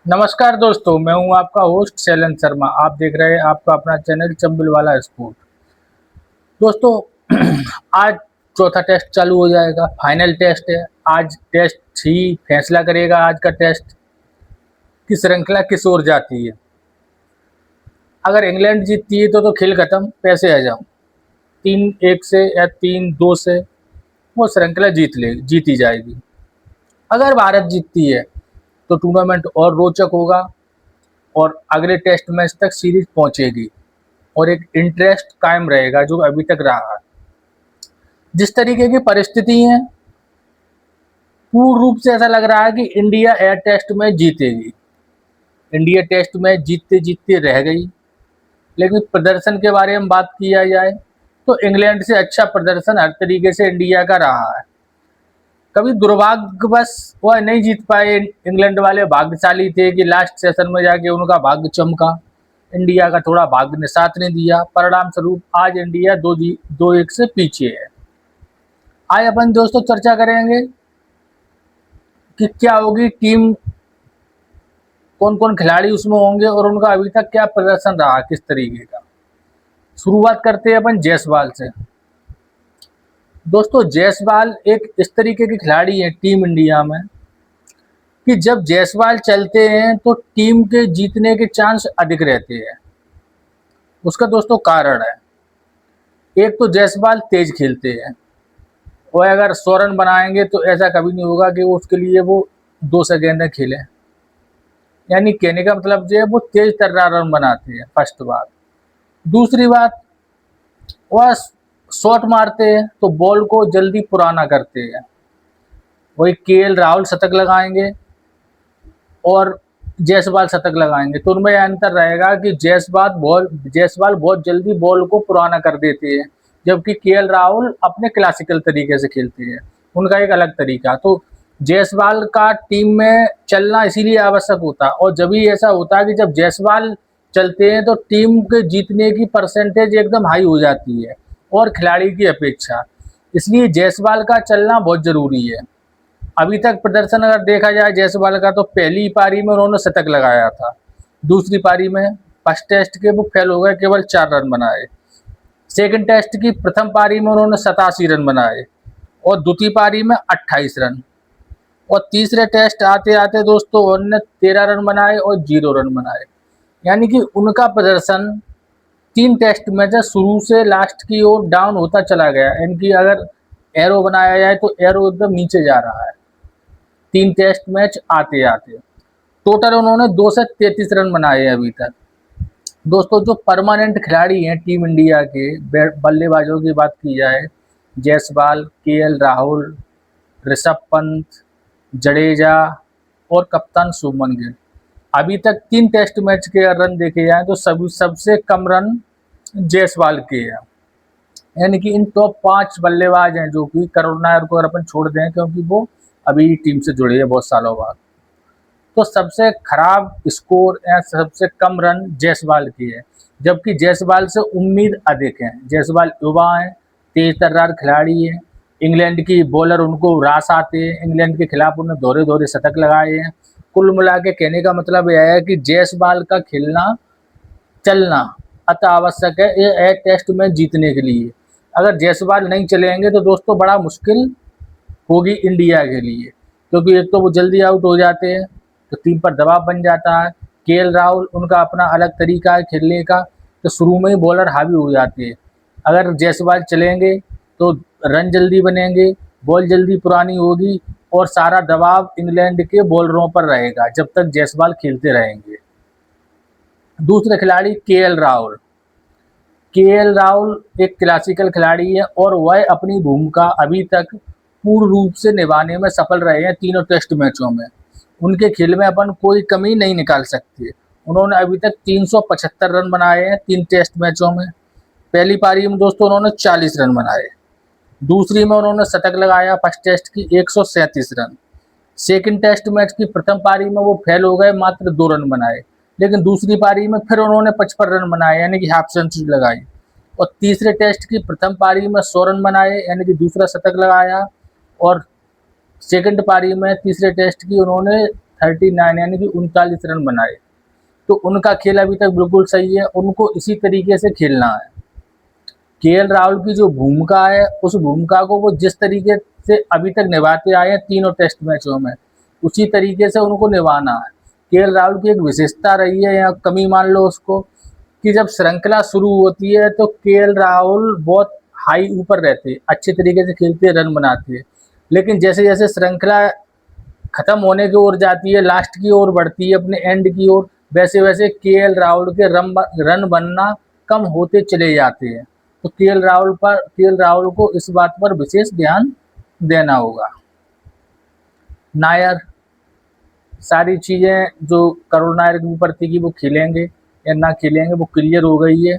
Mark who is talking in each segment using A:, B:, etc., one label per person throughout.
A: नमस्कार दोस्तों, मैं हूं आपका होस्ट शैलेंद्र शर्मा। आप देख रहे हैं आपका अपना चैनल चंबल वाला स्पोर्ट। दोस्तों, आज चौथा टेस्ट चालू हो जाएगा, फाइनल टेस्ट है। आज टेस्ट ही फैसला करेगा आज का टेस्ट की श्रृंखला किस ओर जाती है। अगर इंग्लैंड जीतती है तो खेल खत्म, पैसे आ जाओ। 3-1 से या 3-2 से वो श्रृंखला जीती जाएगी। अगर भारत जीतती है तो टूर्नामेंट और रोचक होगा और अगले टेस्ट मैच तक सीरीज पहुंचेगी और एक इंटरेस्ट कायम रहेगा जो अभी तक रहा है। जिस तरीके की परिस्थिति है, पूर्ण रूप से ऐसा लग रहा है कि इंडिया एयर टेस्ट मैच जीतेगी। इंडिया टेस्ट मैच जीतते जीतते रह गई। लेकिन प्रदर्शन के बारे में बात किया जाए तो इंग्लैंड से अच्छा प्रदर्शन हर तरीके से इंडिया का रहा है। कभी दुर्भाग्यवश वह नहीं जीत पाए। इंग्लैंड वाले भाग्यशाली थे कि लास्ट सेशन में जाके उनका भाग्य चमका। इंडिया का थोड़ा भाग्य ने साथ नहीं दिया। परिणाम स्वरूप आज इंडिया 2-1 से पीछे है। आज अपन दोस्तों चर्चा करेंगे कि क्या होगी टीम, कौन कौन खिलाड़ी उसमें होंगे और उनका अभी तक क्या प्रदर्शन रहा, किस तरीके का। शुरुआत करते हैं अपन जायसवाल से। दोस्तों, जायसवाल एक इस तरीके के खिलाड़ी है टीम इंडिया में कि जब जायसवाल चलते हैं तो टीम के जीतने के चांस अधिक रहते हैं। उसका दोस्तों कारण है, एक तो जायसवाल तेज खेलते हैं। वो अगर 100 रन बनाएंगे तो ऐसा कभी नहीं होगा कि वो उसके लिए वो 2 से गेंदें खेलें। यानी कहने का मतलब जो है वो तेज तर्रार रन बनाते हैं, फर्स्ट बात। दूसरी बात, वह शॉट मारते हैं तो बॉल को जल्दी पुराना करते हैं। वही केएल राहुल शतक लगाएंगे और जायसवाल शतक लगाएंगे तो उनमें यह अंतर रहेगा कि जायसवाल बहुत जल्दी बॉल को पुराना कर देते हैं, जबकि केएल राहुल अपने क्लासिकल तरीके से खेलते हैं। उनका एक अलग तरीका। तो जायसवाल का टीम में चलना इसीलिए आवश्यक होता है और जब भी ऐसा होता है कि जब जायसवाल चलते हैं तो टीम के जीतने की परसेंटेज एकदम हाई हो जाती है और खिलाड़ी की अपेक्षा। इसलिए जायसवाल का चलना बहुत जरूरी है। अभी तक प्रदर्शन अगर देखा जाए जायसवाल का तो पहली पारी में उन्होंने शतक लगाया था। दूसरी पारी में फर्स्ट टेस्ट के वो फेल हो गए, केवल 4 रन बनाए। सेकंड टेस्ट की प्रथम पारी में उन्होंने 87 रन बनाए और द्वितीय पारी में 28 रन। और तीसरे टेस्ट आते आते दोस्तों उन्होंने 13 रन बनाए और 0 रन बनाए। यानी कि उनका प्रदर्शन 3 टेस्ट में से शुरू से लास्ट की ओर डाउन होता चला गया। इनकी अगर एरो बनाया जाए तो एरो एकदम नीचे जा रहा है 3 टेस्ट मैच आते आते। टोटल उन्होंने 2 से 33 रन बनाए अभी तक। दोस्तों, जो परमानेंट खिलाड़ी हैं टीम इंडिया के बल्लेबाजों की बात की जाए, जायसवाल, केएल राहुल, ऋषभ पंत, जडेजा और कप्तान शुभमन गिल। अभी तक 3 टेस्ट मैच के रन देखे जाए तो सबसे कम रन जायसवाल के हैं। यानी कि इन टॉप 5 बल्लेबाज हैं, जो कि करुण नायर को अगर अपन छोड़ दें क्योंकि वो अभी टीम से जुड़े हैं बहुत सालों बाद, तो सबसे खराब स्कोर या सबसे कम रन जायसवाल की है। जबकि जायसवाल से उम्मीद अधिक है। जायसवाल युवा है, तेज तर्रार खिलाड़ी है। इंग्लैंड की बॉलर उनको रास आते हैं। इंग्लैंड के खिलाफ उन्होंने दौरे दौरे शतक लगाए हैं। कुल मिला के कहने का मतलब यह है कि जायसवाल का खेलना चलना अति आवश्यक है ये टेस्ट में जीतने के लिए। अगर जायसवाल नहीं चलेंगे तो दोस्तों बड़ा मुश्किल होगी इंडिया के लिए, क्योंकि एक तो वो जल्दी आउट हो जाते हैं तो टीम पर दबाव बन जाता है। केएल राहुल उनका अपना अलग तरीका है खेलने का, तो शुरू में ही बॉलर हावी हो जाते हैं। अगर जायसवाल चलेंगे तो रन जल्दी बनेंगे, बॉल जल्दी पुरानी होगी और सारा दबाव इंग्लैंड के बॉलरों पर रहेगा जब तक जायसवाल खेलते रहेंगे। दूसरे खिलाड़ी केएल राहुल। केएल राहुल एक क्लासिकल खिलाड़ी है और वह अपनी भूमिका अभी तक पूर्ण रूप से निभाने में सफल रहे हैं तीनों टेस्ट मैचों में। उनके खेल में अपन कोई कमी नहीं निकाल सकते। उन्होंने अभी तक 375 रन बनाए हैं 3 टेस्ट मैचों में। पहली पारी में दोस्तों उन्होंने 40 रन बनाए। दूसरी में उन्होंने शतक लगाया फर्स्ट टेस्ट की 137 रन। सेकंड टेस्ट मैच की प्रथम पारी में वो फेल हो गए, मात्र 2 रन बनाए। लेकिन दूसरी पारी में फिर उन्होंने 55 रन बनाए, यानी कि हाफ सेंचुरी लगाई। और तीसरे टेस्ट की प्रथम पारी में 100 रन बनाए, यानी कि दूसरा शतक लगाया। और सेकंड पारी में तीसरे टेस्ट की उन्होंने 39 यानी कि 39 रन बनाए। तो उनका खेल अभी तक बिल्कुल सही है, उनको इसी तरीके से खेलना है। केएल राहुल की जो भूमिका है, उस भूमिका को वो जिस तरीके से अभी तक निभाते आए हैं तीनों टेस्ट मैचों में, उसी तरीके से उनको निभाना है। केएल राहुल की एक विशेषता रही है, या कमी मान लो उसको, कि जब श्रृंखला शुरू होती है तो केएल राहुल बहुत हाई ऊपर रहते, अच्छे तरीके से खेलते, रन बनाते हैं। लेकिन जैसे जैसे श्रृंखला खत्म होने की ओर जाती है, लास्ट की ओर बढ़ती है, अपने एंड की ओर, वैसे वैसे केएल राहुल के रन बनना कम होते चले जाते हैं। तो केएल राहुल को इस बात पर विशेष ध्यान देना होगा। नायर, सारी चीज़ें जो करुण नायर के ऊपर थी कि वो खेलेंगे या ना खेलेंगे, वो क्लियर हो गई है।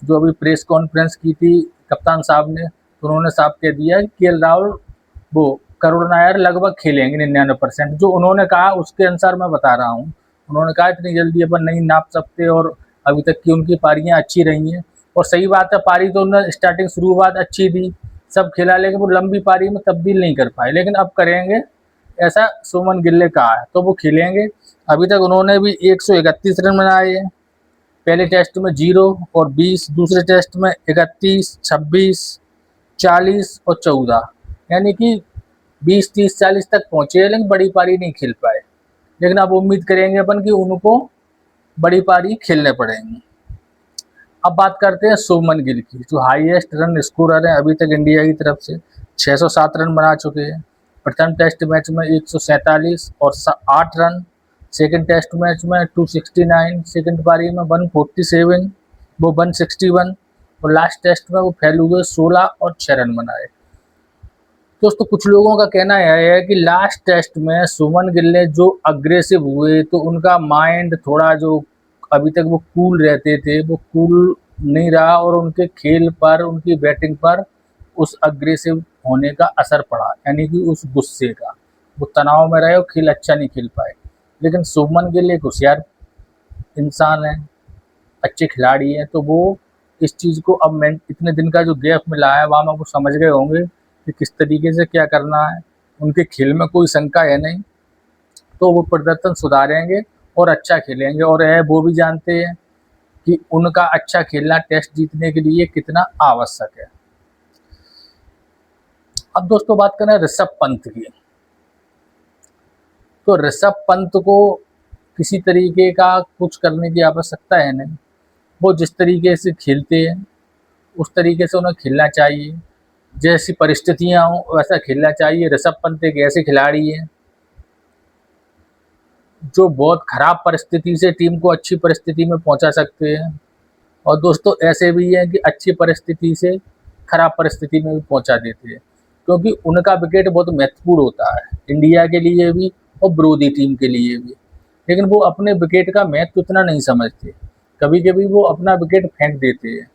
A: जो अभी प्रेस कॉन्फ्रेंस की थी कप्तान साहब ने, तो उन्होंने साफ कह दिया कि केएल राहुल वो करुण नायर लगभग खेलेंगे 99%। जो उन्होंने कहा उसके अनुसार मैं बता रहा हूँ। उन्होंने कहा इतनी जल्दी अपन नहीं नाप सकते, और अभी तक की उनकी पारियाँ अच्छी रही हैं। और सही बात है, पारी तो उन्होंने स्टार्टिंग शुरुआत अच्छी दी, सब खेला, लेकिन वो लंबी पारी में तब्दील नहीं कर पाए। लेकिन अब करेंगे, ऐसा सुमन गिल ने कहा है, तो वो खेलेंगे। अभी तक उन्होंने भी 131 रन बनाए हैं। पहले टेस्ट में 0 और 20, दूसरे टेस्ट में 31, 26, 40 और 14, यानी कि 20, 30, 40 तक पहुंचे हैं, लेकिन बड़ी पारी नहीं खेल पाए। लेकिन अब उम्मीद करेंगे अपन कि उनको बड़ी पारी खेलने पड़ेंगे। अब बात करते हैं शुभमन गिल की, जो हाईएस्ट रन स्कोरर है अभी तक इंडिया की तरफ से। 607 रन बना चुके हैं। प्रथम टेस्ट मैच में 147 और 8 रन, सेकंड टेस्ट मैच में 269, सेकंड पारी में 147, वो 161, और लास्ट टेस्ट में वो फैल हुए 16 और 6 रन बनाए। दोस्तों कुछ लोगों का कहना यह है कि लास्ट टेस्ट में शुभमन गिल ने जो अग्रेसिव हुए, तो उनका माइंड थोड़ा, जो अभी तक वो कूल रहते थे, वो कूल नहीं रहा, और उनके खेल पर, उनकी बैटिंग पर उस अग्रेसिव होने का असर पड़ा, यानी कि उस गुस्से का। वो तनाव में रहे और खेल अच्छा नहीं खेल पाए। लेकिन शुभमन गिल एक होशियार इंसान है, अच्छे खिलाड़ी हैं, तो वो इस चीज़ को, अब मैं इतने दिन का जो गैप मिला है वहाँ में वो समझ गए होंगे कि किस तरीके से क्या करना है। उनके खेल में कोई शंका है नहीं, तो वो प्रदर्शन सुधारेंगे और अच्छा खेलेंगे। और वो भी जानते हैं कि उनका अच्छा खेलना टेस्ट जीतने के लिए कितना आवश्यक है। अब दोस्तों बात करें ऋषभ पंत की, तो ऋषभ पंत को किसी तरीके का कुछ करने की आवश्यकता है नहीं। वो जिस तरीके से खेलते हैं उस तरीके से उन्हें खेलना चाहिए, जैसी परिस्थितियां हों वैसा खेलना चाहिए। ऋषभ पंत एक ऐसे खिलाड़ी हैं जो बहुत खराब परिस्थिति से टीम को अच्छी परिस्थिति में पहुंचा सकते हैं, और दोस्तों ऐसे भी हैं कि अच्छी परिस्थिति से खराब परिस्थिति में भी पहुंचा देते हैं, क्योंकि उनका विकेट बहुत महत्वपूर्ण होता है इंडिया के लिए भी और विरोधी टीम के लिए भी। लेकिन वो अपने विकेट का महत्व उतना नहीं समझते, कभी कभी वो अपना विकेट फेंक देते हैं।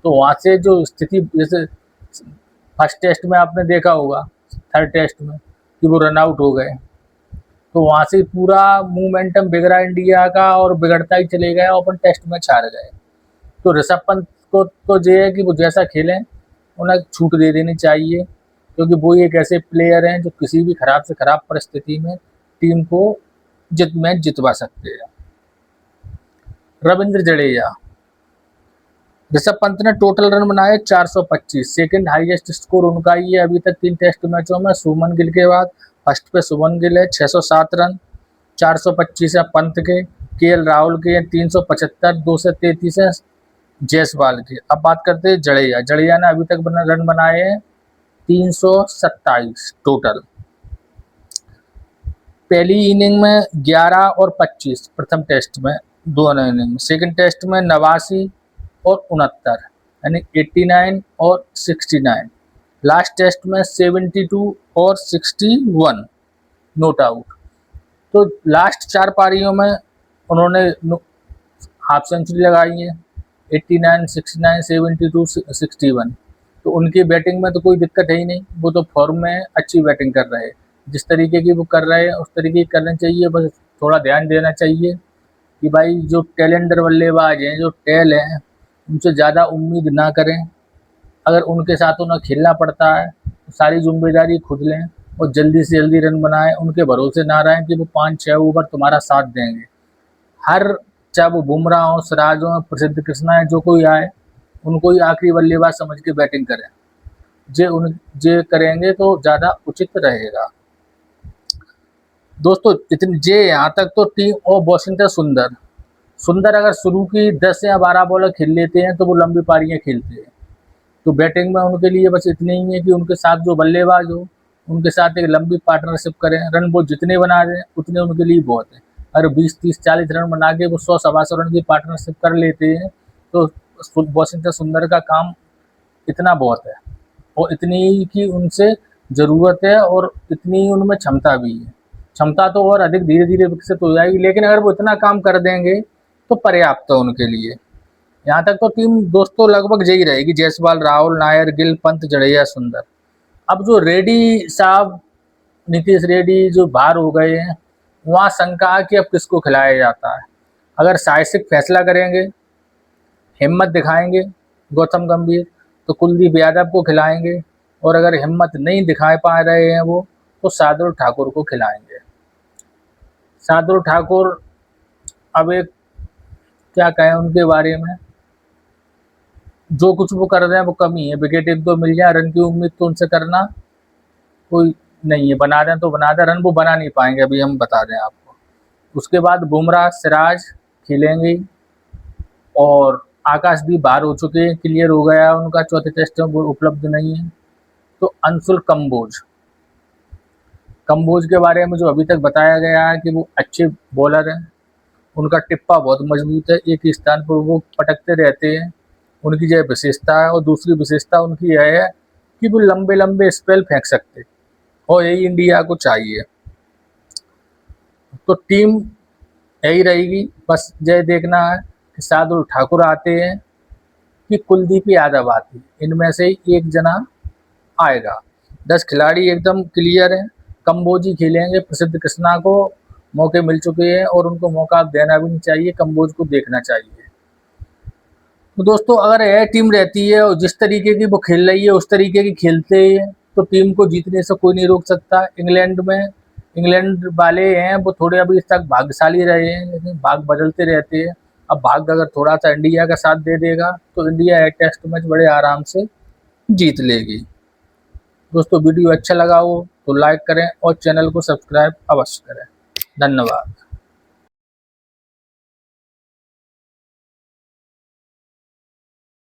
A: तो वहाँ से जो स्थिति, जैसे फर्स्ट टेस्ट में आपने देखा होगा, थर्ड टेस्ट में, कि वो रन आउट हो गए, तो वहाँ से पूरा मोमेंटम बिगड़ा इंडिया का, और बिगड़ता ही चले गए और अपन टेस्ट मैच हार गए। तो ऋषभ पंत को तो ये है कि वो जैसा खेलें, उन्हें छूट दे देनी चाहिए, क्योंकि वो एक ऐसे प्लेयर हैं जो किसी भी खराब से खराब परिस्थिति में टीम को मैच जितवा सकते हैं। रविंद्र जडेजा, ऋषभ पंत ने टोटल रन बनाए 425, सेकंड हाईएस्ट स्कोर उनका ही है अभी तक 3 टेस्ट मैचों में। शुभमन गिल के बाद फर्स्ट पे शुभमन गिल है, 607 रन, 425 है पंत के, केएल राहुल के 375, 233 है जायसवाल के। अब बात करते हैं जडेजा। जडेजा ने अभी तक रन बनाए हैं 327 टोटल। पहली इनिंग में 11 और 25 प्रथम टेस्ट में, दोनों इनिंग में। सेकंड टेस्ट में 89 और 69, यानी 89 और 69। लास्ट टेस्ट में 72 और 61 नोट आउट। तो लास्ट 4 पारियों में उन्होंने हाफ सेंचुरी लगाई है, 89, 69, 72, 61। तो उनकी बैटिंग में तो कोई दिक्कत है ही नहीं, वो तो फॉर्म में अच्छी बैटिंग कर रहे हैं। जिस तरीके की वो कर रहे हैं उस तरीके की करना चाहिए, बस थोड़ा ध्यान देना चाहिए कि भाई जो टैलेंडर बल्लेबाज हैं, जो टैल हैं, उनसे ज़्यादा उम्मीद ना करें। अगर उनके साथ उन्हें खेलना पड़ता है तो सारी जिम्मेदारी खुद लें, और जल्दी से जल्दी रन बनाएं, उनके भरोसे ना रहें कि वो 5-6 ओवर तुम्हारा साथ देंगे। हर चाहे वो बुमराह हो, सिराज हो, प्रसिद्ध कृष्णा है, जो कोई आए उनको ही आखिरी बल्लेबाज समझ के बैटिंग करें। जे करेंगे तो ज़्यादा उचित रहेगा। दोस्तों इतनी जे यहाँ तक तो टीम और वॉशिंगटन सुंदर अगर शुरू की 10 या 12 बॉलर खेल लेते हैं तो वो लंबी पारियां खेलते हैं। तो बैटिंग में उनके लिए बस इतनी ही है कि उनके साथ जो बल्लेबाज हो उनके साथ एक लंबी पार्टनरशिप करें। रन वो जितने बना दें उतने उनके लिए बहुत है। अगर 20-30-40 रन बना के वो 100-125 रन की पार्टनरशिप कर लेते हैं तो वॉशिंगटन सुंदर का काम इतना बहुत है और इतनी ही की उनसे ज़रूरत है और इतनी ही उनमें क्षमता भी है। क्षमता तो और अधिक धीरे धीरे विकसित हो जाएगी, लेकिन अगर वो इतना काम कर देंगे तो पर्याप्त है उनके लिए। यहाँ तक तो टीम दोस्तों लगभग यही रहेगी: जायसवाल, राहुल, नायर, गिल, पंत, जडेजा, सुंदर। अब जो रेड्डी साहब, नीतीश रेड्डी जो बाहर हो गए हैं, वहाँ शंका है कि अब किसको खिलाया जाता है। अगर साहसिक फैसला करेंगे, हिम्मत दिखाएंगे गौतम गंभीर, तो कुलदीप यादव को खिलाएंगे, और अगर हिम्मत नहीं दिखा पा रहे हैं वो, तो शार्दुल ठाकुर को खिलाएंगे। शार्दुल ठाकुर अब एक क्या कहें उनके बारे में, जो कुछ वो कर रहे हैं वो कमी है। विकेट एक दो मिल जाए, रन की उम्मीद तो उनसे करना कोई नहीं है। बना दें तो बना दें, रन वो बना नहीं पाएंगे, अभी हम बता दें आपको। उसके बाद बुमराह, सिराज खेलेंगे ही, और आकाशदीप बाहर हो चुके हैं, क्लियर हो गया उनका चौथे टेस्ट में वो उपलब्ध नहीं है। तो अंशुल कंबोज के बारे में जो अभी तक बताया गया है कि वो अच्छे बॉलर हैं, उनका टिप्पा बहुत मजबूत है, एक ही स्थान पर वो पटकते रहते हैं, उनकी यह विशेषता है। और दूसरी विशेषता उनकी यह है कि वो लंबे लंबे स्पेल फेंक सकते, और यही इंडिया को चाहिए। तो टीम यही रहेगी, बस यह देखना है कि शार्दुल ठाकुर आते हैं कि कुलदीप यादव आते हैं, इनमें से ही एक जना आएगा। 10 खिलाड़ी एकदम क्लियर हैं। कंबोजी खेलेंगे, प्रसिद्ध कृष्णा को मौके मिल चुके हैं और उनको मौका अब देना भी नहीं चाहिए, कंबोज को देखना चाहिए। तो दोस्तों अगर यह टीम रहती है और जिस तरीके की वो खेल रही है उस तरीके की खेलते हैं तो टीम को जीतने से कोई नहीं रोक सकता। इंग्लैंड वाले हैं वो थोड़े अभी तक भाग्यशाली रहे हैं, लेकिन भाग बदलते रहते हैं। अब भाग अगर थोड़ा सा इंडिया का साथ दे देगा तो इंडिया टेस्ट मैच बड़े आराम से जीत लेगी। दोस्तों वीडियो अच्छा लगा हो तो लाइक करें और चैनल को सब्सक्राइब अवश्य करें। धन्यवाद।